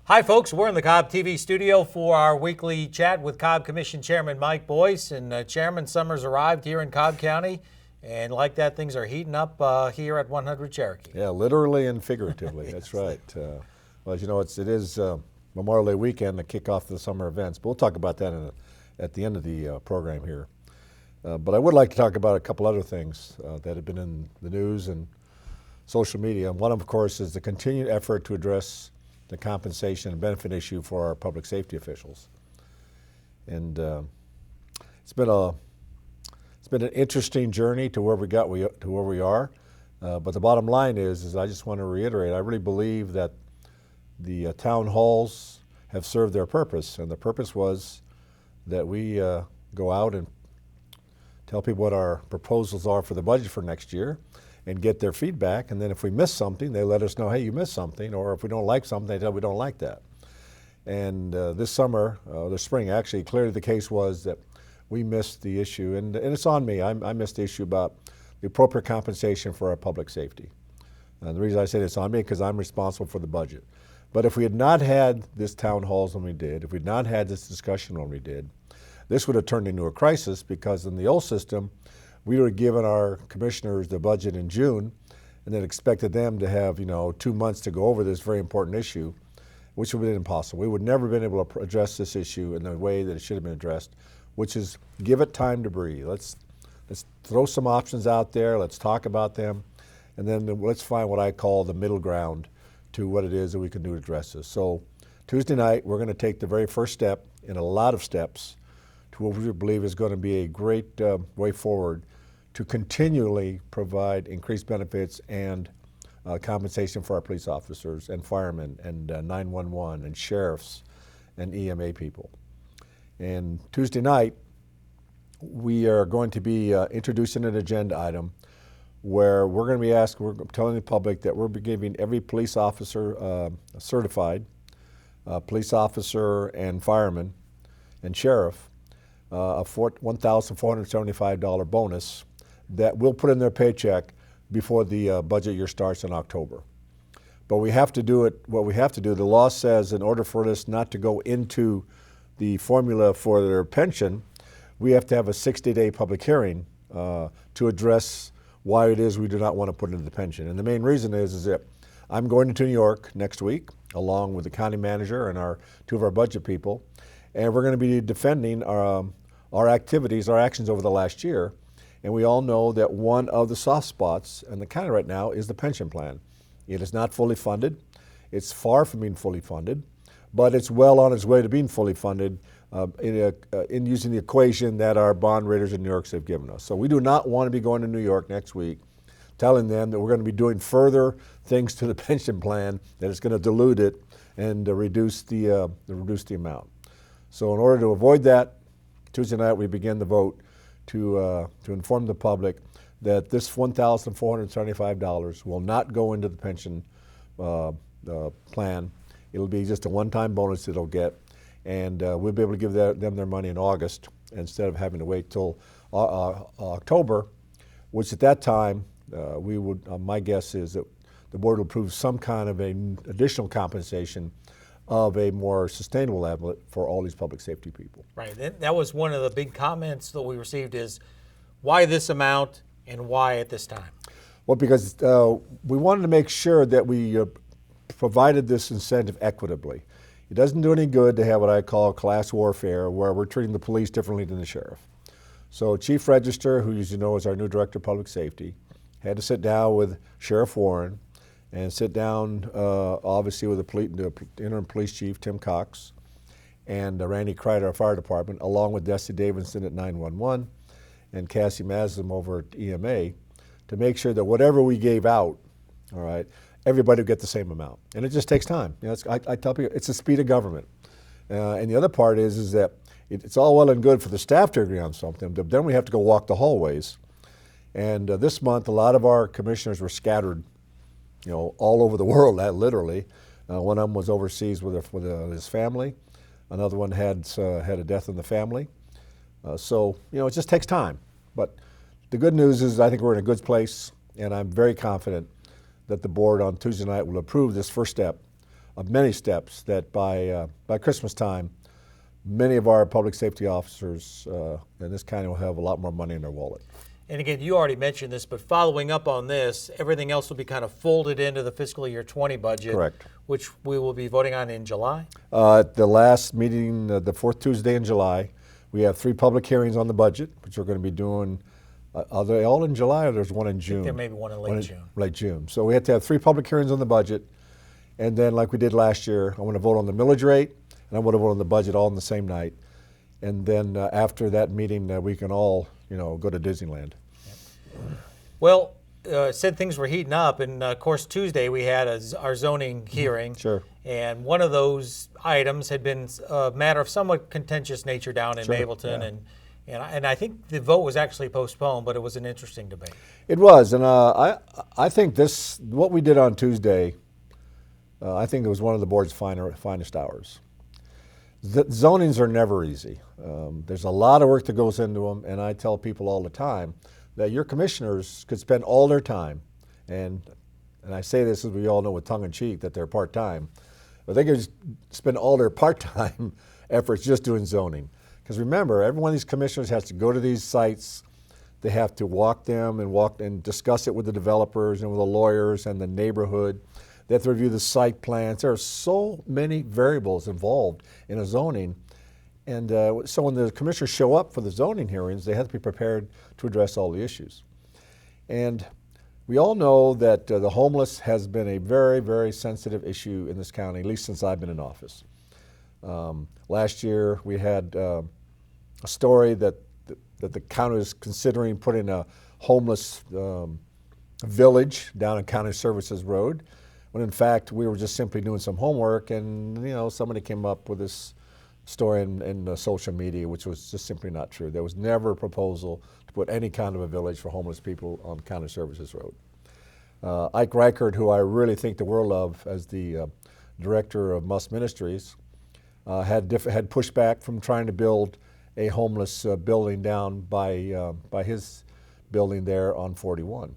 Hi, folks. We're in the Cobb TV studio for our weekly chat with Cobb Commission Chairman Mike Boyce. And Chairman, summer's arrived here in Cobb County. And like that, things are heating up here at 100 Cherokee. Yeah, literally and figuratively. That's right. Well, as you know, it is Memorial Day weekend to kick off the summer events. But we'll talk about that at the end of the program here. But I would like to talk about a couple other things that have been in the news and social media. One, of course, is the continued effort to address the compensation and benefit issue for our public safety officials. And it's been an interesting journey to where we are. But the bottom line is I just want to reiterate, I really believe that the town halls have served their purpose, and the purpose was that we go out and tell people what our proposals are for the budget for next year and get their feedback, and then if we miss something, they let us know, hey, you missed something, or if we don't like something, they tell we don't like that. And this spring, actually, clearly the case was that we missed the issue, and it's on me. I missed the issue about the appropriate compensation for our public safety. And the reason I say it's on me because I'm responsible for the budget. But if we had not had this town halls when we did, if we had not had this discussion when we did, this would have turned into a crisis, because in the old system, we would have given our commissioners the budget in June and then expected them to have 2 months to go over this very important issue, which would have been impossible. We would never have been able to address this issue in the way that it should have been addressed, which is give it time to breathe. Let's throw some options out there, let's talk about them, and then let's find what I call the middle ground to what it is that we can do to address this. So Tuesday night, we're going to take the very first step in a lot of steps to what we believe is going to be a great way forward to continually provide increased benefits and compensation for our police officers and firemen and 911 and sheriffs and EMA people. And Tuesday night, we are going to be introducing an agenda item where we're going to be we're telling the public that we're giving every police officer, certified police officer and fireman and sheriff, a $1,475 bonus that we'll put in their paycheck before the budget year starts in October. But we have to do what we have to do. The law says in order for this not to go into the formula for their pension, we have to have a 60-day public hearing to address why it is we do not want to put it into the pension. And the main reason is that I'm going to New York next week, along with the county manager and two of our budget people, and we're going to be defending our activities, our actions over the last year. And we all know that one of the soft spots in the county right now is the pension plan. It is not fully funded. It's far from being fully funded, but it's well on its way to being fully funded in using the equation that our bond raters in New York have given us. So we do not want to be going to New York next week telling them that we're going to be doing further things to the pension plan that is going to dilute it and reduce the amount. So in order to avoid that, Tuesday night we begin the vote to inform the public that this $1,475 will not go into the pension plan. It'll be just a one-time bonus that they'll get, and we'll be able to give them their money in August instead of having to wait till October, which at that time we would. My guess is that the board will approve some kind of an additional compensation of a more sustainable level for all these public safety people. Right. That was one of the big comments that we received is why this amount and why at this time? Well, because we wanted to make sure that we provided this incentive equitably. It doesn't do any good to have what I call class warfare, where we're treating the police differently than the sheriff. So Chief Register, who as you know is our new Director of Public Safety, had to sit down with Sheriff Warren and sit down, obviously, with the interim police chief, Tim Cox, and Randy Kreider, our fire department, along with Desi Davidson at 911 and Cassie Maslam over at EMA, to make sure that whatever we gave out, all right, everybody would get the same amount. And it just takes time. I tell people, it's the speed of government. And the other part is that it's all well and good for the staff to agree on something, but then we have to go walk the hallways. And this month, a lot of our commissioners were scattered all over the world, literally. One of them was overseas with his family. Another one had a death in the family. So it just takes time. But the good news is I think we're in a good place, and I'm very confident that the board on Tuesday night will approve this first step of many steps that by Christmas time, many of our public safety officers in this county will have a lot more money in their wallet. And again, you already mentioned this, but following up on this, everything else will be kind of folded into the fiscal year 20 budget. Correct. Which we will be voting on in July. At the last meeting, the fourth Tuesday in July, we have 3 public hearings on the budget, which we're going to be doing. Are they all in July, or there's one in June? There may be one in late June. Late June. So we have to have 3 public hearings on the budget, and then like we did last year, I want to vote on the millage rate, and I want to vote on the budget all in the same night. And then after that meeting, we can all, go to Disneyland. Well, said things were heating up, and of course Tuesday we had our zoning hearing. Sure. And one of those items had been a matter of somewhat contentious nature down in Mableton, yeah. and I think the vote was actually postponed, but it was an interesting debate. It was, and I think what we did on Tuesday, I think it was one of the board's finest hours. Zonings are never easy. There's a lot of work that goes into them, and I tell people all the time that your commissioners could spend all their time, and I say this as we all know with tongue in cheek that they're part-time, but they could just spend all their part-time efforts just doing zoning. Because remember, every one of these commissioners has to go to these sites, they have to walk them and discuss it with the developers and with the lawyers and the neighborhood. They have to review the site plans. There are so many variables involved in a zoning. And so when the commissioners show up for the zoning hearings, they have to be prepared to address all the issues. And we all know that the homeless has been a very, very sensitive issue in this county, at least since I've been in office. Last year we had a story that the county is considering putting a homeless village down on County Services Road, when in fact we were just simply doing some homework, and somebody came up with this story in social media, which was just simply not true. There was never a proposal to put any kind of a village for homeless people on County Services Road. Ike Reichert, who I really think the world of as the director of Must Ministries, had pushback from trying to build a homeless building down by his building there on 41.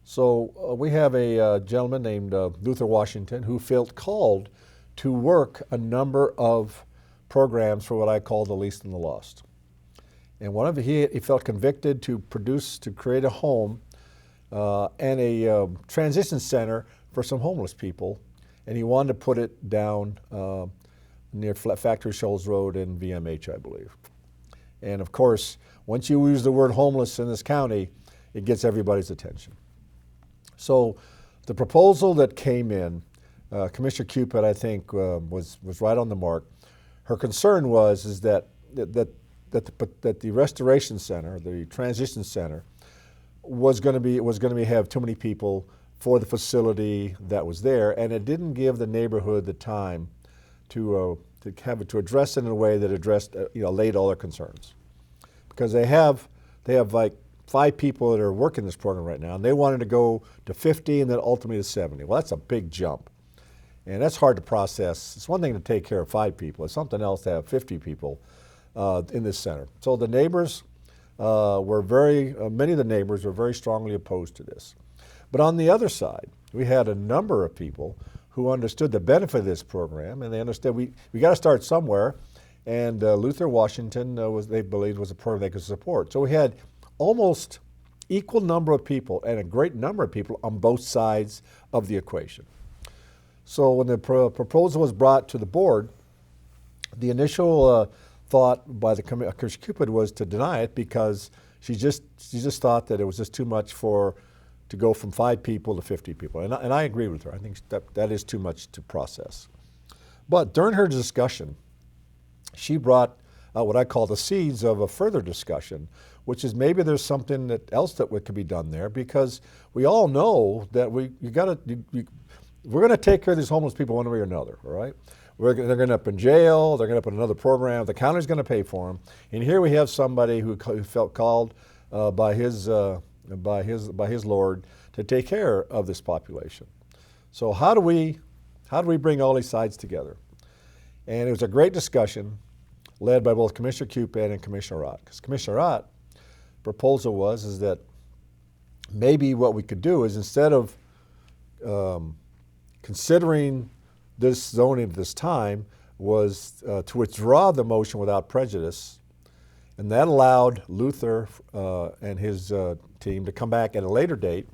So we have a gentleman named Luther Washington who felt called to work a number of programs for what I call the least and the lost. And one of he felt convicted to create a home and a transition center for some homeless people, and he wanted to put it down near Factory Shoals Road in VMH, I believe. And of course, once you use the word homeless in this county, it gets everybody's attention. So the proposal that came in, Commissioner Cupid, I think, was right on the mark. Her concern was that the restoration center, the transition center, was going to have too many people for the facility that was there, and it didn't give the neighborhood the time to address it in a way that addressed laid all their concerns, because they have like 5 people that are working this program right now, and they wanted to go to 50 and then ultimately to 70. Well, that's a big jump. And that's hard to process. It's one thing to take care of 5 people. It's something else to have 50 people in this center. So the neighbors many of the neighbors were very strongly opposed to this. But on the other side, we had a number of people who understood the benefit of this program, and they understood we got to start somewhere. And Luther Washington they believed was a program they could support. So we had almost equal number of people and a great number of people on both sides of the equation. So when the proposal was brought to the board, the initial thought by the Commissioner Cupid was to deny it, because she just thought that it was just too much to go from 5 people to 50 people. And I agree with her. I think that is too much to process. But during her discussion, she brought what I call the seeds of a further discussion, which is maybe there's something else that could be done there, because we all know that we're going to take care of these homeless people one way or another, all right? They're going to end up in jail, they're going to end up in another program, the county's going to pay for them. And here we have somebody who felt called by his Lord to take care of this population. So how do we bring all these sides together? And it was a great discussion led by both Commissioner Cupid and Commissioner Ott. Because Commissioner Ott, proposal was that maybe what we could do is, instead of considering this zoning at this time was to withdraw the motion without prejudice, and that allowed Luther and his team to come back at a later date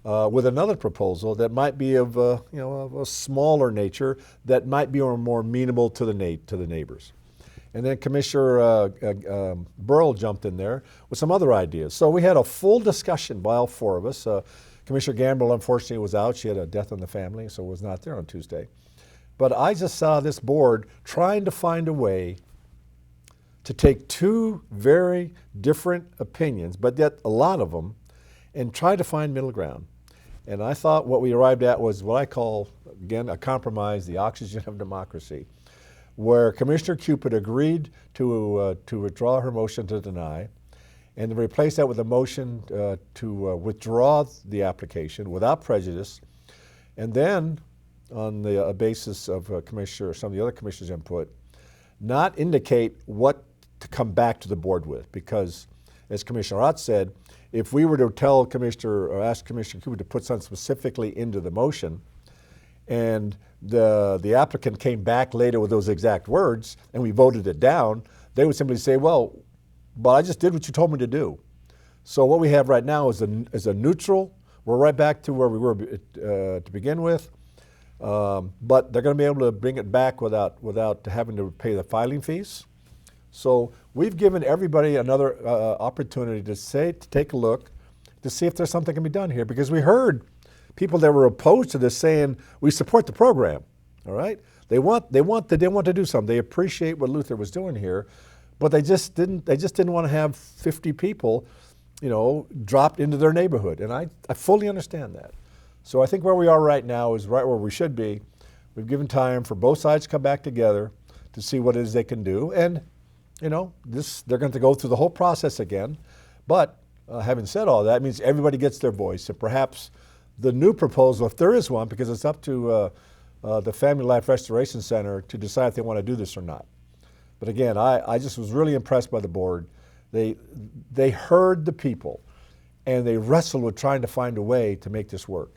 with another proposal that might be of of a smaller nature, that might be more amenable to the neighbors. And then Commissioner Burrell jumped in there with some other ideas. So we had a full discussion by all four of us. Commissioner Gamble, unfortunately, was out. She had a death in the family, so was not there on Tuesday. But I just saw this board trying to find a way to take two very different opinions, but yet a lot of them, and try to find middle ground. And I thought what we arrived at was what I call, again, a compromise, the oxygen of democracy, where Commissioner Cupid agreed to withdraw her motion to deny, and to replace that with a motion to withdraw the application without prejudice, and then on the basis of some of the other commissioners' input, not indicate what to come back to the board with, because as Commissioner Ott said, if we were to tell Commissioner or ask Commissioner Cupid to put something specifically into the motion, and the applicant came back later with those exact words, and we voted it down, they would simply say, well, but I just did what you told me to do. So what we have right now is a neutral. We're right back to where we were to begin with, but they're going to be able to bring it back without having to pay the filing fees. So we've given everybody another opportunity to take a look, to see if there's something can be done here, because we heard people that were opposed to this saying we support the program. All right, they want to do something. They appreciate what Luther was doing here, but they just didn't want to have 50 people, dropped into their neighborhood, and I fully understand that. So I think where we are right now is right where we should be. We've given time for both sides to come back together to see what it is they can do, and they're going to go through the whole process again. But having said all that, means everybody gets their voice, and perhaps the new proposal, if there is one, because it's up to the Family Life Restoration Center to decide if they want to do this or not. But again, I just was really impressed by the board. They heard the people, and they wrestled with trying to find a way to make this work,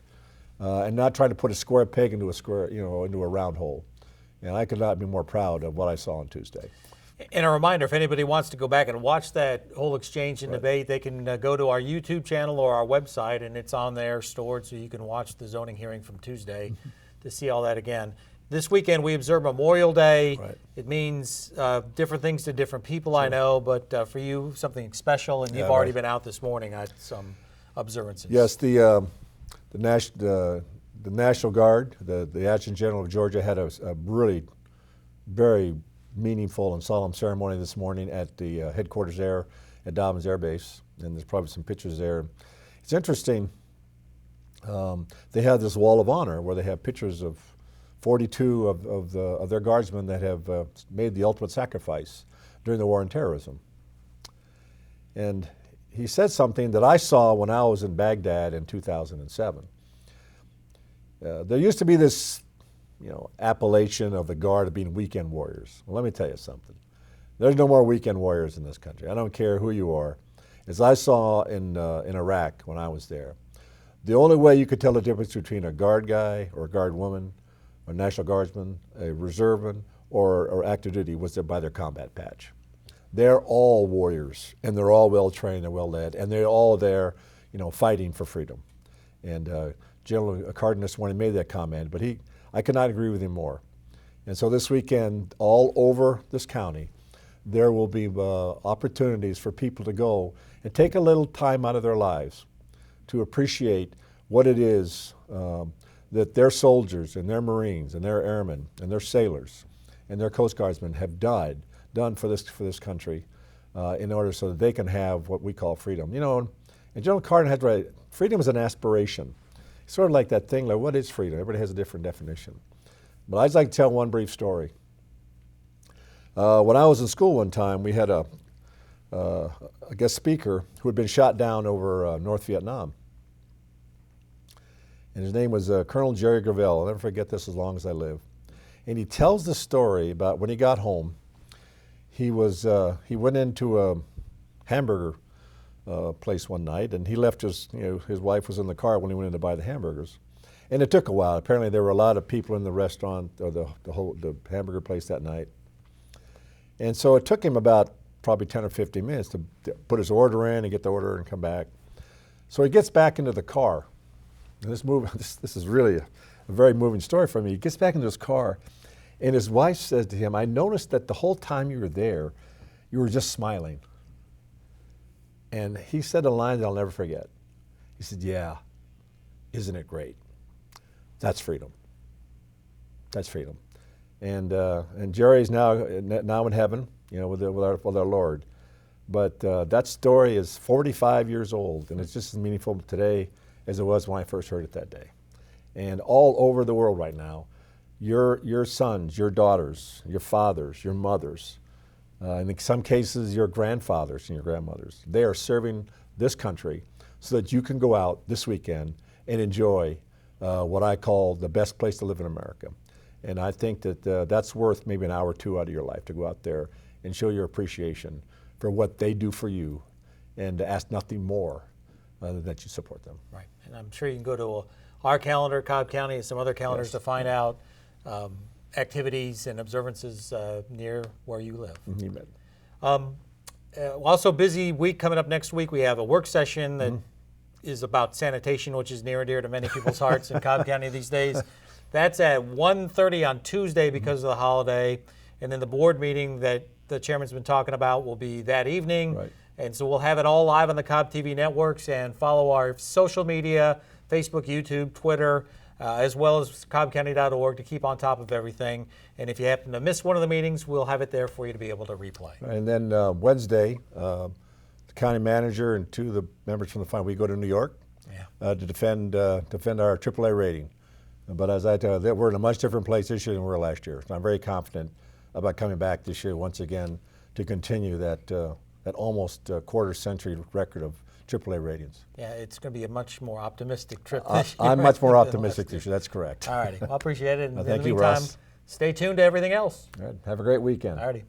and not trying to put a square peg into a round hole. And I could not be more proud of what I saw on Tuesday. And a reminder, if anybody wants to go back and watch that whole exchange and debate, they can go to our YouTube channel or our website, and it's on there stored so you can watch the zoning hearing from Tuesday to see all that again. This weekend we observe Memorial Day. Right. It means different things to different people, I know, but for you, something special, and you've Yeah, already right. been out this morning at some observances. Yes, the National Guard, the Adjutant General of Georgia, had a really very meaningful and solemn ceremony this morning at the headquarters there at Dobbins Air Base, and there's probably some pictures there. It's interesting. They have this wall of honor where they have pictures of 42 of their guardsmen that have made the ultimate sacrifice during the war on terrorism. And he said something that I saw when I was in Baghdad in 2007. There used to be this appellation of the Guard of being weekend warriors. Well, let me tell you something. There's no more weekend warriors in this country. I don't care who you are. As I saw in Iraq when I was there, the only way you could tell the difference between a Guard guy or a Guard woman, a National Guardsman, a reserveman, or active duty was by their combat patch. They're all warriors, and they're all well trained and well led, and they're all there, fighting for freedom. And General Cardin this morning made that comment, but I could not agree with him more. And so this weekend, all over this county, there will be opportunities for people to go and take a little time out of their lives to appreciate what it is that their soldiers and their Marines and their airmen and their sailors and their Coast Guardsmen have done for this country in order so that they can have what we call freedom. And General Cardin had right. Freedom is an aspiration. It's sort of like that thing, like what is freedom? Everybody has a different definition. But I'd like to tell one brief story. When I was in school one time, we had a guest speaker who had been shot down over North Vietnam. And his name was Colonel Jerry Gravel. I'll never forget this as long as I live. And he tells the story about when he got home, he went into a hamburger place one night, and he left his wife was in the car when he went in to buy the hamburgers. And it took a while. Apparently there were a lot of people in the restaurant or the hamburger place that night. And so it took him about probably 10 or 15 minutes to put his order in and get the order and come back. So he gets back into the car. And this is really a very moving story for me. He gets back into his car, and his wife says to him, I noticed that the whole time you were there, you were just smiling. And he said a line that I'll never forget. He said, yeah, isn't it great? That's freedom. That's freedom. And Jerry's now in heaven, you know, with our Lord. But that story is 45 years old, and it's just as meaningful today as it was when I first heard it that day. And all over the world right now, your sons, your daughters, your fathers, your mothers, and in some cases your grandfathers and your grandmothers, they are serving this country so that you can go out this weekend and enjoy what I call the best place to live in America. And I think that that's worth maybe an hour or two out of your life to go out there and show your appreciation for what they do for you, and to ask nothing more than that you support them. Right, and I'm sure you can go to our calendar, Cobb County, and some other calendars to find out activities and observances near where you live. You bet. Also, busy week coming up next week. We have a work session that is about sanitation, which is near and dear to many people's hearts in Cobb County these days. That's at 1:30 on Tuesday because of the holiday. And then the board meeting that the chairman's been talking about will be that evening. Right. And so we'll have it all live on the Cobb TV networks, and follow our social media, Facebook, YouTube, Twitter, as well as cobbcounty.org to keep on top of everything. And if you happen to miss one of the meetings, we'll have it there for you to be able to replay. And then Wednesday, the county manager and two of the members from the fund, we go to New York to defend our AAA rating. But as I tell you, we're in a much different place this year than we were last year. So I'm very confident about coming back this year once again to continue that almost quarter-century record of AAA ratings. Yeah, it's going to be a much more optimistic trip this year. I'm much more optimistic this year. That's correct. All righty. Well, I appreciate it. And Thank in the you, meantime, Russ. stay tuned to everything else. All right. Have a great weekend. All righty.